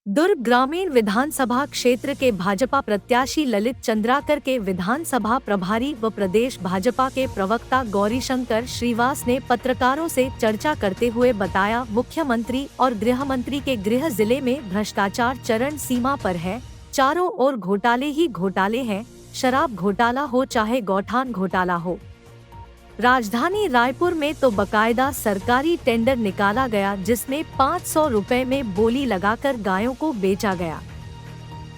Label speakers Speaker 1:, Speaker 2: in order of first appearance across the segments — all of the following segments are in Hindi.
Speaker 1: दुर्ग ग्रामीण विधानसभा क्षेत्र के भाजपा प्रत्याशी ललित चंद्राकर के विधानसभा प्रभारी व प्रदेश भाजपा के प्रवक्ता गौरीशंकर श्रीवास ने पत्रकारों से चर्चा करते हुए बताया, मुख्यमंत्री और गृह मंत्री के गृह जिले में भ्रष्टाचार चरम सीमा पर है। चारों ओर घोटाले ही घोटाले हैं, शराब घोटाला हो चाहे गौठान घोटाला हो। राजधानी रायपुर में तो बकायदा सरकारी टेंडर निकाला गया जिसमें 500 रुपए में बोली लगाकर गायों को बेचा गया।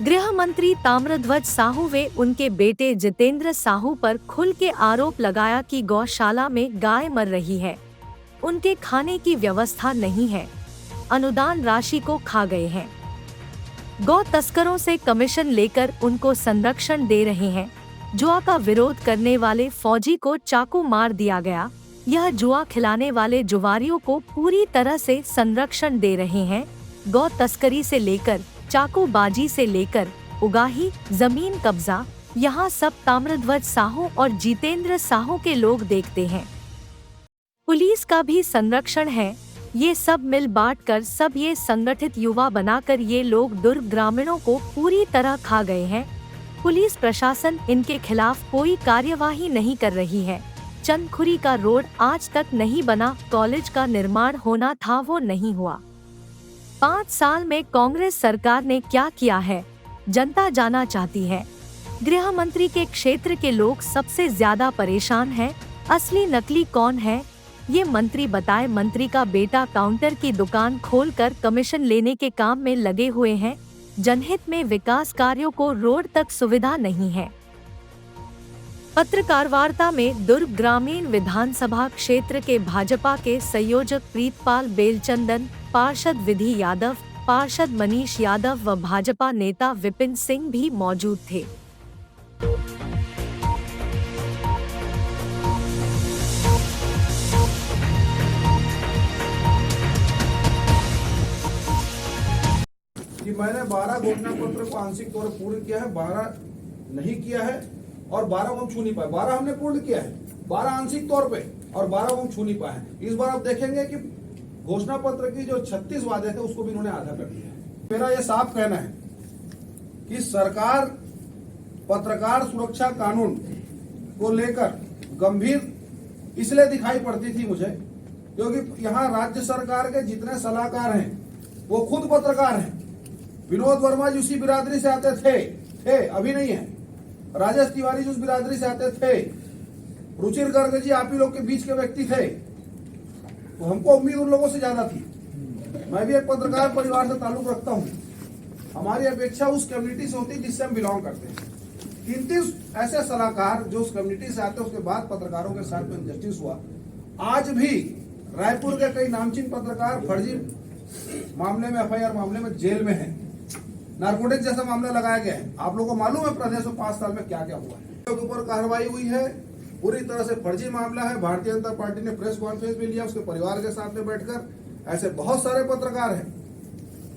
Speaker 1: गृह मंत्री ताम्रध्वज साहू व उनके बेटे जितेंद्र साहू पर खुल के आरोप लगाया कि गौशाला में गाय मर रही है, उनके खाने की व्यवस्था नहीं है, अनुदान राशि को खा गए हैं। गौ तस्करों से कमीशन लेकर उनको संरक्षण दे रहे हैं। जुआ का विरोध करने वाले फौजी को चाकू मार दिया गया। यह जुआ खिलाने वाले जुआरियों को पूरी तरह से संरक्षण दे रहे हैं। गौ तस्करी से लेकर चाकूबाजी से लेकर उगाही, जमीन कब्जा, यहाँ सब ताम्रध्वज साहू और जितेंद्र साहू के लोग देखते हैं। पुलिस का भी संरक्षण है। ये सब मिल बांट कर सब ये संगठित युवा बनाकर ये लोग दुर्ग ग्रामीणों को पूरी तरह खा गए हैं। पुलिस प्रशासन इनके खिलाफ कोई कार्यवाही नहीं कर रही है। चंदखुरी का रोड आज तक नहीं बना, कॉलेज का निर्माण होना था वो नहीं हुआ। 5 साल में कांग्रेस सरकार ने क्या किया है, जनता जानना चाहती है। गृह मंत्री के क्षेत्र के लोग सबसे ज्यादा परेशान हैं। असली नकली कौन है ये मंत्री बताए। मंत्री का बेटा काउंटर की दुकान खोलकर कमीशन लेने के काम में लगे हुए हैं। जनहित में विकास कार्यों को रोड तक सुविधा नहीं है। पत्रकार वार्ता में दुर्ग ग्रामीण विधानसभा क्षेत्र के भाजपा के संयोजक प्रीतपाल बेलचंदन, पार्षद विधि यादव, पार्षद मनीष यादव व भाजपा नेता विपिन सिंह भी मौजूद थे।
Speaker 2: कि मैंने 12 घोषणा पत्र को आंशिक तौर पर पूर्ण किया है, 12 नहीं किया है और 12 को हम छू नहीं पाए। 12 हमने पूर्ण किया है, 12 आंशिक तौर पे और 12 को हम छू नहीं पाए। इस बार आप देखेंगे कि घोषणा पत्र की जो 36 वादे थे उसको भी इन्होंने आधा कर दिया है। मेरा यह साफ कहना है कि सरकार पत्रकार सुरक्षा कानून को लेकर गंभीर इसलिए दिखाई पड़ती थी मुझे क्योंकि यहाँ राज्य सरकार के जितने सलाहकार हैं वो खुद पत्रकार हैं। विनोद वर्मा जी उसी बिरादरी से आते थे, अभी नहीं है। राजेश तिवारी जी उस बिरादरी से आते थे। रुचिर गर्ग जी आप ही लोग के बीच के व्यक्ति थे, तो हमको उम्मीद उन लोगों से ज्यादा थी। मैं भी एक पत्रकार परिवार से ताल्लुक रखता हूँ। हमारी अपेक्षा उस कम्युनिटी से होती जिससे हम बिलोंग करते हैं। 33 ऐसे सलाहकार जो उस कम्युनिटी से आते हैं, उसके बाद पत्रकारों के साथ में इंजस्टिस हुआ। आज भी रायपुर के कई नामचीन पत्रकार फर्जी मामले में, FIR मामले में जेल में है। नारकोटिक्स जैसा मामला लगाया गया है। आप लोगों को मालूम है प्रदेश में 5 साल में क्या क्या हुआ है। ऊपर कार्रवाई हुई है, पूरी तरह से फर्जी मामला है। भारतीय जनता पार्टी ने प्रेस कॉन्फ्रेंस भी लिया उसके परिवार के साथ में बैठकर। ऐसे बहुत सारे पत्रकार हैं,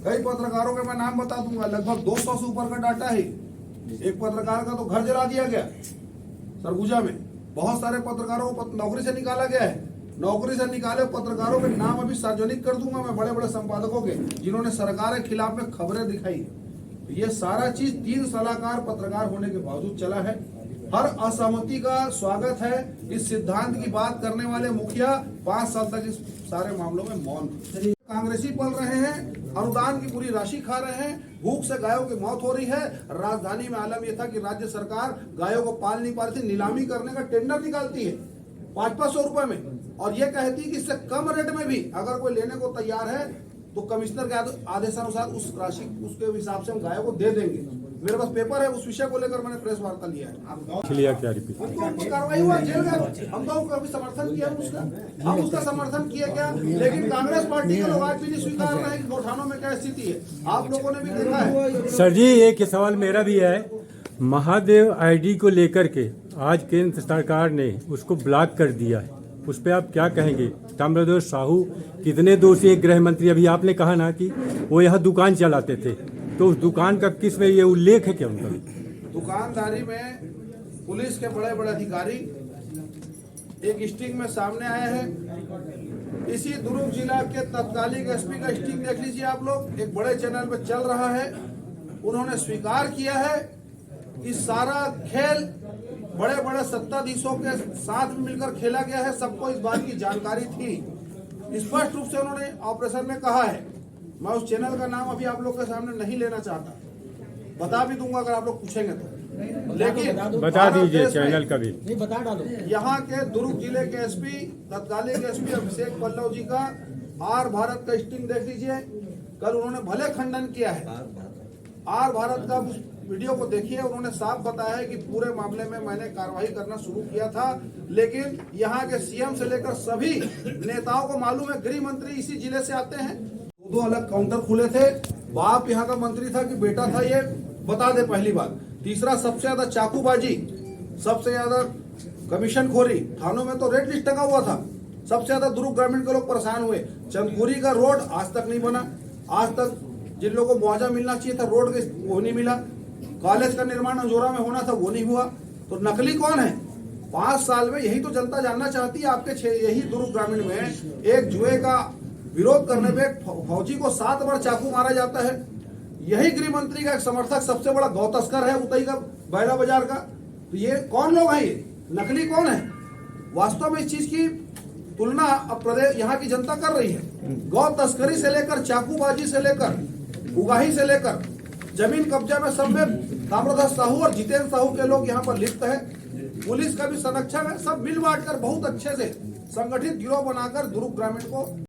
Speaker 2: कई पत्रकारों के मैं नाम बता दूंगा। लगभग 200 से ऊपर का डाटा है। एक पत्रकार का तो घर जला दिया गया सरगुजा में। बहुत सारे पत्रकारों को नौकरी से निकाला गया है। नौकरी से निकाले पत्रकारों के नाम अभी सार्वजनिक कर दूंगा मैं, बड़े बड़े संपादकों के, जिन्होंने सरकार के खिलाफ में खबरें दिखाई। ये सारा चीज 3 सलाहकार पत्रकार होने के बावजूद चला है। हर असहमति का स्वागत है। इस सिद्धांत की बात करने वाले मुखिया 5 साल तक इस सारे मामलों में मौन थे। कांग्रेसी पल रहे हैं, अनुदान की पूरी राशि खा रहे हैं, भूख से गायों की मौत हो रही है। राजधानी में आलम यह था कि राज्य सरकार गायों को पाल नहीं पा रही थी, नीलामी करने का टेंडर निकालती है 500 रुपए में, और ये कहती है कि इससे कम रेट में भी अगर कोई लेने को तैयार है तो कमिश्नर के आदेशानुसार उस राशि उसके हिसाब से हम गायों को दे देंगे। मेरे पास पेपर है, उस विषय को लेकर मैंने प्रेस वार्ता लिया है।
Speaker 3: क्या रिपीट
Speaker 2: कार्रवाई हुआ, जेल गए। हम तो कभी समर्थन किया उसका, हम उसका समर्थन किए क्या, लेकिन कांग्रेस पार्टी के लोग आज भी नहीं स्वीकार रहे हैं कि गौठानों में क्या स्थिति है। आप लोगों ने भी देखा है।
Speaker 3: सर जी, एक सवाल मेरा भी है। महादेव ID को लेकर के आज केंद्र सरकार ने उसको ब्लॉक कर दिया है, उस पर आप क्या कहेंगे? ताम्रध्वज साहू कितने दोषी हैं? गृह मंत्री, अभी आपने कहा ना कि वो यहाँ दुकान चलाते थे, तो उस दुकान का किस में ये उल्लेख है क्या उनका?
Speaker 2: दुकानदारी में पुलिस के बड़े बड़े अधिकारी एक स्टिंग में सामने आए हैं इसी दुर्ग जिला के तत्कालीन एसपी का स्टिंग देख लीजिए आप लोग, एक बड़े चैनल पे चल रहा है। उन्होंने स्वीकार किया है कि सारा खेल बड़े बड़े सत्ताधीशों के साथ मिलकर खेला गया है, सबको इस बात की जानकारी थी। स्पष्ट रूप से उन्होंने ऑपरेशन में कहा है। मैं उस चैनल का नाम अभी आप लोग के सामने नहीं लेना चाहता, बता भी दूंगा अगर आप लोग पूछेंगे तो, लेकिन
Speaker 3: बता दीजिए चैनल का भी।
Speaker 4: नहीं बता डालो।
Speaker 2: यहाँ के दुर्ग जिले के एसपी, तत्कालीन एसपी अभिषेक पल्लव जी का आर भारत का स्टिंग देख लीजिए। कल उन्होंने भले खंडन किया है, आर भारत का उस वीडियो को देखिए, उन्होंने साफ बताया है कि पूरे मामले में मैंने कार्रवाई करना शुरू किया था, लेकिन यहाँ के सीएम से लेकर सभी नेताओं को मालूम है गृह मंत्री इसी जिले से आते हैं। दो अलग काउंटर खुले थे, बाप यहाँ का मंत्री था कि बेटा था, ये बता दे पहली बात। तीसरा, सबसे ज्यादा चाकूबाजी, सबसे ज्यादा कमीशन खोरी, थानों में तो रेड लिस्ट टंगा हुआ था। सबसे ज्यादा दुर्ग ग्रामीण के लोग परेशान हुए। चंदपुरी का रोड आज तक नहीं बना, आज तक जिन लोगों को मुआवजा मिलना चाहिए था रोड के वो नहीं मिला। कॉलेज का निर्माण अंजोरा में होना था वो नहीं हुआ। तो नकली कौन है 5 साल में? यही तो जनता जानना चाहती है। आपके यही दुर्ग ग्रामीण में एक जुए का विरोध करने पे फौजी को 7 बार चाकू मारा जाता है। यही गृह मंत्री का एक समर्थक सबसे बड़ा गौ तस्कर है उतई का, बैला बाजार का। तो ये कौन लोग हैं? ये नकली कौन है? वास्तव में इस चीज की तुलना अब प्रदेश यहाँ की जनता कर रही है। गौ तस्करी से लेकर चाकूबाजी से लेकर उगाही से लेकर जमीन कब्जा में सब में ताम्रध्वज साहू और जितेंद्र साहू के लोग यहाँ पर लिप्त है। पुलिस का भी संरक्षण है। सब मिल बांट कर बहुत अच्छे से संगठित गिरोह बनाकर दुर्ग ग्रामीण को